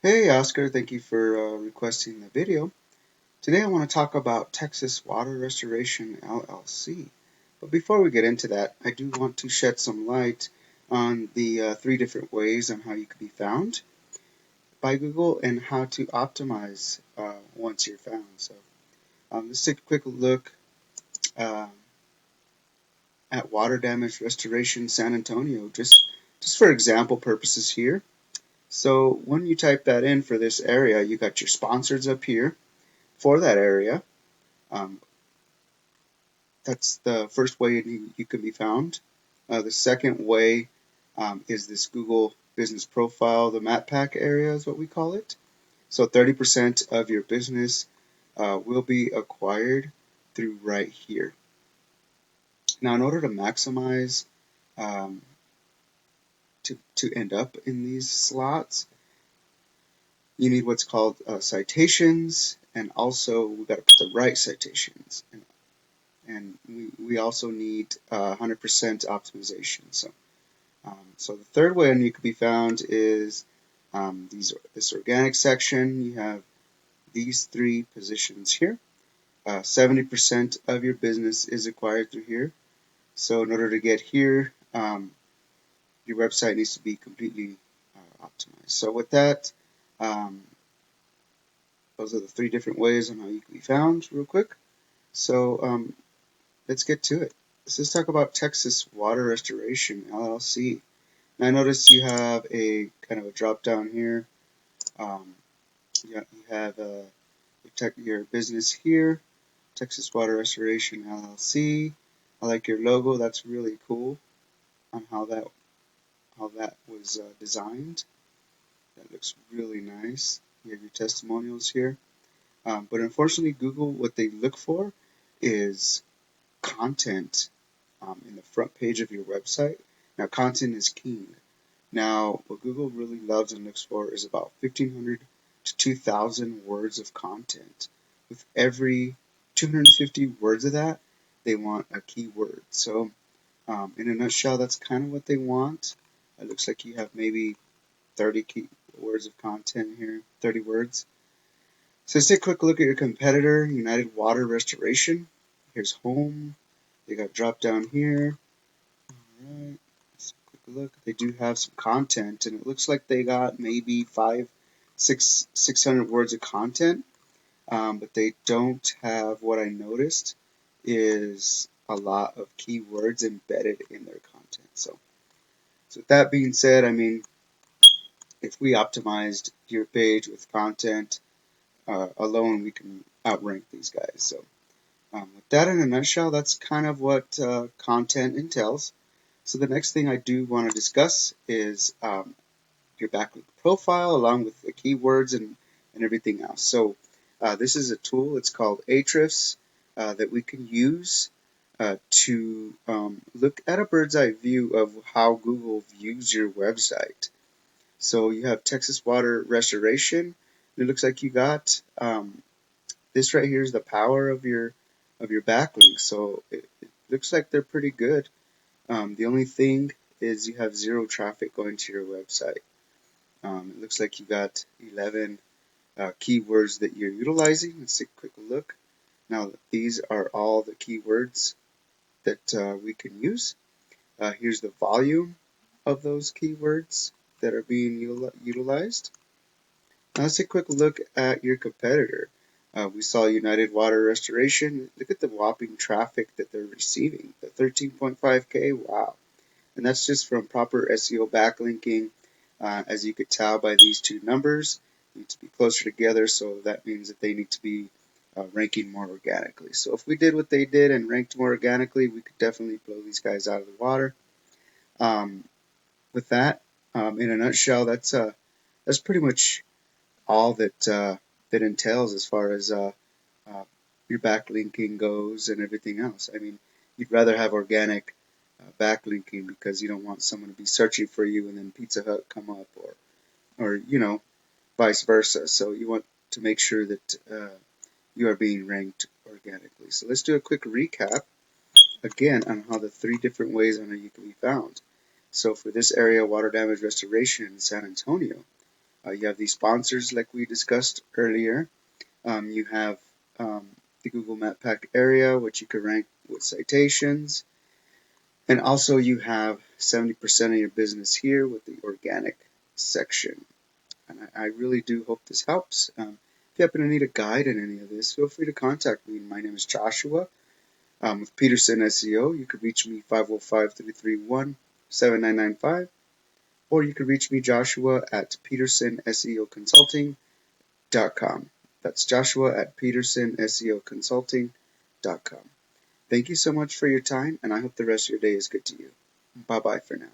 Hey Oscar, thank you for requesting the video. Today I want to talk about Texas Water Restoration LLC. But before we get into that, I do want to shed some light on the three different ways on how you can be found by Google and how to optimize once you're found. So let's take a quick look uh, at Water Damage Restoration San Antonio, just for example purposes here. So when you type that in for this area, you got your sponsors up here for that area. Um, that's the first way you can be found. The second way is this Google Business Profile, the map pack area is what we call it. So 30% of your business will be acquired through right here. Now, in order to maximize um, to end up in these slots, you need what's called citations, and also we've got to put the right citations. And we also need 100% optimization. So the third way you could be found is this organic section. You have these three positions here. 70% of your business is acquired through here. So in order to get here, your website needs to be completely optimized. So with that, um, those are the three different ways on how you can be found real quick. So let's get to it. Let's talk about Texas Water Restoration LLC. Now I notice you have a kind of a drop down here. Um, you have your business here, Texas Water Restoration LLC. I like your logo. That's really cool on how that was designed. That looks really nice. You have your testimonials here. But unfortunately, Google, what they look for is content in the front page of your website. Now, content is king. Now, what Google really loves and looks for is about 1,500 to 2,000 words of content. With every 250 words of that, they want a keyword. So, in a nutshell, that's kind of what they want. It looks like you have maybe 30 key words of content here, 30 words. So let's take a quick look at your competitor, United Water Restoration. Here's home. They got drop down here. All right. Let's take a quick look. They do have some content, and it looks like they got maybe 600 words of content, but they don't have what I noticed is a lot of keywords embedded in their content. So with that being said, I mean, if we optimized your page with content alone, we can outrank these guys. So with that in a nutshell, that's kind of what content entails. So the next thing I do want to discuss is your backlink profile along with the keywords and everything else. So this is a tool. It's called Ahrefs that we can use to look at a bird's eye view of how Google views your website. So you have Texas Water Restoration. It looks like you got this right here is the power of your backlink. So it looks like they're pretty good. The only thing is you have zero traffic going to your website. It looks like you got 11 keywords that you're utilizing. Let's take a quick look. Now these are all the keywords that we can use. Here's the volume of those keywords that are being utilized. Now let's take a quick look at your competitor. We saw United Water Restoration. Look at the whopping traffic that they're receiving. The 13.5K, wow. And that's just from proper SEO backlinking. As you could tell by these two numbers, they need to be closer together, so that means that they need to be ranking more organically. So if we did what they did and ranked more organically, we could definitely blow these guys out of the water. With that, in a nutshell, that's pretty much all that entails as far as your backlinking goes and everything else. I mean, you'd rather have organic backlinking because you don't want someone to be searching for you and then Pizza Hut come up, or vice versa. So you want to make sure that you are being ranked organically. So let's do a quick recap again on how the three different ways on how you can be found. So for this area, water damage restoration in San Antonio, You have the sponsors like we discussed earlier. You have the Google Map Pack area, which you can rank with citations. And also you have 70% of your business here with the organic section. And I really do hope this helps. If you happen to need a guide in any of this, feel free to contact me. My name is Joshua with Peterson SEO. You could reach me 505-331-7995, or you could reach me, Joshua, at petersonseoconsulting.com. That's Joshua at petersonseoconsulting.com. Thank you so much for your time, and I hope the rest of your day is good to you. Bye-bye for now.